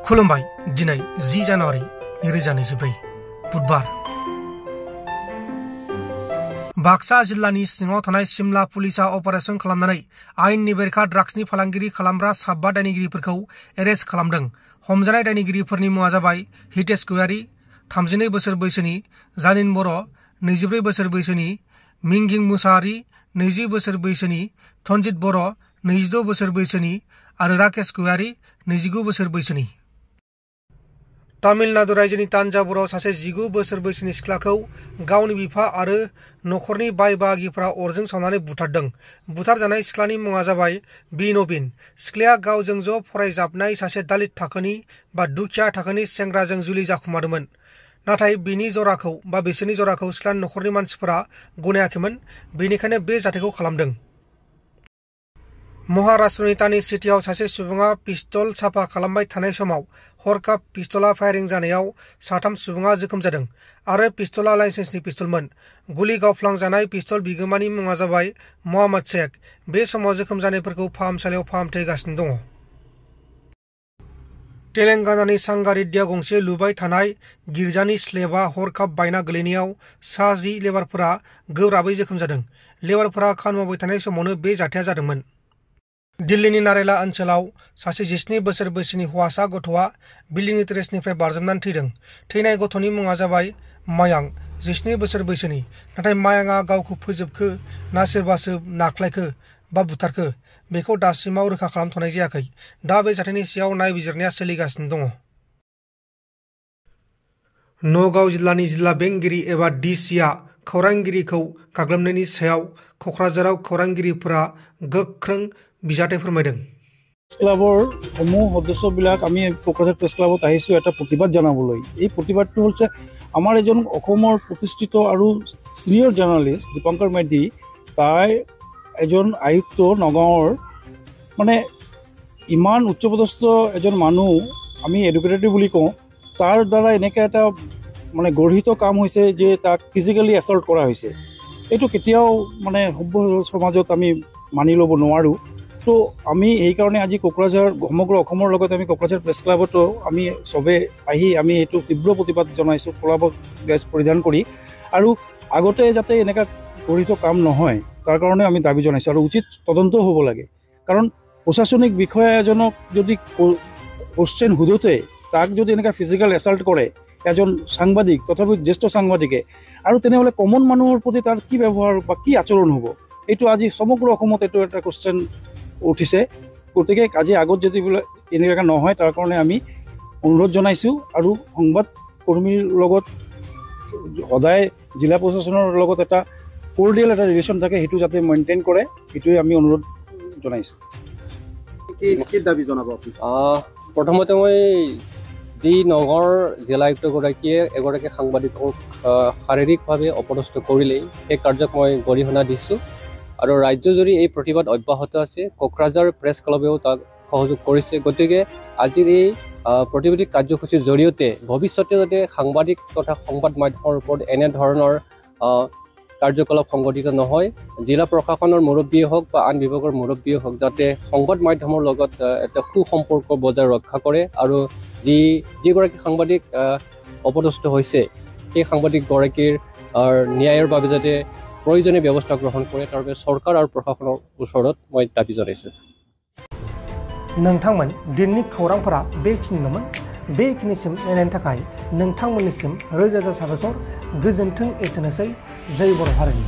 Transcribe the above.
खुलुमबाय दिनै 10 जानुवारि 2024 बुधबार बाक्सा जिल्लानि सिङाव थानाय सिमला पुलिसा अपारेशन खालामनानै आयेननि बेरेखा ड्राग्सनि फालांगिरि खालामग्रा 7 दायनिगिरिफोरखौ एरेस्ट खालामदों। हमजानाय दायनिगिरिफोरनि मुङा जाबाय हितेश गयारी 32 बोसोर बैसोनि, जानिन बर' 24 बोसोर बैसोनि, मिंगिं मुसाहारि 20 बोसोर बैसोनि, धनजित बर' 26 बोसोर बैसोनि आरो राकेश गयारी 29 बोसोर बैसोनि। तामिलनाडु रायजोनि तान्जावुराव सासे 19 बोसोर बैसोनि सिख्लाखौ गावनि बिफा आरो नखरनि बाय बाहागिफ्रा अरजों सावनानै बुथारदों। बुथारजानाय सिख्लानि मुङा जाबाय नवीन। सिख्लाया गावजों ज' फरायजाबनाय सासे दालित थाखोनि बा दुखिया थाखोनि सेंग्राजों जुलि जाखुमादोंमोन। नाथाय बिसोरनि जराखौ सिख्लानि नखरनि मानसिफोरा गनायाखैमोन, बेनिखायनो बे जाथायखौ खालामदों। महाराष्ट्रनि तानि सिटियाव सासे सुबुङा पिस्तल साफा खालामबाय थानाय समाव हरखाब पिस्तला फायारिं जानायाव 3 सुबुङा जोखोम जादों आरो पिस्तला लाइसेन्सनि पिस्तलमोन। गुलि गावफ्लांजानाय पिस्तल बिगोमानि मुङा जाबाय मोहम्मद शेख। बे समाव जोखोम जानायफोरखौ फाहामसालियाव फाहामथाय होगासिनो दङ। तेलेंगानानि सांगारेड्डीया गंसे लुबाय थानाय गिर्जानि स्लेबआ हरखाब बायना गोलैनायाव 10 लेबारफोरा गोब्राबै जोखोम जादों। लेबारफोरा खामानि मावबाय थानाय समावनो बे जाथाया जादोंमोन। दिल्लीनि नारेला ओनसोलाव सासे 17 बोसोर बैसोनि हौवासा गथ'आ बिल्डिंनि टेरेसनिफ्राय बारजुमनानै थैदों। थैनाय गथ'नि मुङा जाबाय मायांक 17 बोसोर बैसोनि। नाथाय मायांकआ गावखौ फोजोबखो ना सोरबासो नाख्लायखो बा बुथारखो बेखौ दासिमाव रोखा खालामथ'नाय जायाखै। दा बे जाथायनि सायाव नायबिजिरनाया सोलिगासिनो दङ। नगाव जिल्लानि जिल्ला बेंगिरि एबा डिसिआ खौरांगिरिखौ गाग्लोबनायनि सायाव क'क्राझाराव खौरांगिरिफोरा गोख्रों बिजाथि फोरमायदों। ক্লাবৰ সমূহ সদস্যবিলাক আমি কোকৰাঝাৰ প্ৰেছ ক্লাবত আহিছোঁ এটা প্ৰতিবাদ জনাবলৈ। এই প্ৰতিবাদটো হৈছে আমাৰ এজন অসমৰ প্ৰতিষ্ঠিত আৰু চিনিয়ৰ জাৰ্ণালিষ্ট দীপংকৰ মেধি, তাই এজন আয়ুক্ত নগাঁৱৰ, মানে ইমান উচ্চপদস্থ এজন মানুহ, আমি এডুকেটেড বুলি কওঁ, তাৰ দ্বাৰা এনেকৈ এটা মানে গৰ্হিত কাম হৈছে যে তাক ফিজিকেলি এছল্ট কৰা হৈছে। এইটো কেতিয়াও মানে সভ্য সমাজত আমি মানি ল'ব নোৱাৰোঁ। তো আমি এইকাৰণে আজি কোকৰাঝাৰ সমগ্ৰ অসমৰ লগত আমি কোকৰাঝাৰ প্ৰেছ ক্লাবতো আমি চবে আহি আমি এইটো তীব্ৰ প্ৰতিবাদ জনাইছোঁ ক্লাব ড্ৰেছ পৰিধান কৰি। আৰু আগতে যাতে এনেকুৱা গৰিত কাম নহয় তাৰ কাৰণে আমি দাবী জনাইছোঁ আৰু উচিত তদন্ত হ'ব লাগে। কাৰণ প্ৰশাসনিক বিষয়া এজনক যদি কোশ্চেন সোধোতে তাক যদি এনেকুৱা ফিজিকেল এছাল্ট কৰে এজন সাংবাদিক, তথাপিও জ্যেষ্ঠ সাংবাদিকে, আৰু তেনেহ'লে কমন মানুহৰ প্ৰতি তাৰ কি ব্যৱহাৰ বা কি আচৰণ হ'ব, এইটো আজি সমগ্ৰ অসমত এইটো এটা কোশ্চেন উঠিছে। গতিকে আজি আগত যদি বোলে এনেকুৱা নহয় তাৰ কাৰণে আমি অনুৰোধ জনাইছোঁ আৰু সংবাদ কৰ্মীৰ লগত সদায় জিলা প্ৰশাসনৰ লগত এটা কৰ্ডিয়েল এটা ৰিলেশ্যন থাকে, সেইটো যাতে মেইনটেইন কৰে, সেইটোৱে আমি অনুৰোধ জনাইছোঁ। কি দাবী জনাব আপুনি? প্ৰথমতে মই যি নগৰ জিলা আয়ুক্তগৰাকীয়ে এগৰাকী সাংবাদিকক শাৰীৰিকভাৱে অপদস্থ কৰিলেই সেই কাৰ্যক মই গৰিহণা দিছোঁ আৰু ৰাজ্যজুৰি এই প্ৰতিবাদ অব্যাহত আছে। কোকৰাঝাৰ প্ৰেছ ক্লাবেও তাক সহযোগ কৰিছে। গতিকে আজিৰ এই প্ৰতিবাদী কাৰ্যসূচীৰ জৰিয়তে ভৱিষ্যতে যাতে সাংবাদিক তথা সংবাদ মাধ্যমৰ ওপৰত এনেধৰণৰ কাৰ্যকলাপ সংঘটিত নহয়, জিলা প্ৰশাসনৰ মুৰব্বীয়ে হওক বা আন বিভাগৰ মুৰব্বীয়ে হওক যাতে সংবাদ মাধ্যমৰ লগত এটা সুসম্পৰ্ক বজাই ৰক্ষা কৰে আৰু যিগৰাকী সাংবাদিক অপদস্থ হৈছে সেই সাংবাদিকগৰাকীৰ ন্যায়ৰ বাবে যাতে प्रयोजनीय व्यवस्था ग्रहण करे तार बे सरकार और प्रशासनर उसरत मैं दाबी जनायसु। नोंथांमोन दिननि खौरांफोरा बेखिनिल'मोन। बेखिनिसिम नायनायनि थाखाय नोंथांमोननिसिम रोजा रोजा साबायखर। गोजोन्थों। एसेनोसै। जय बर' हारिनि।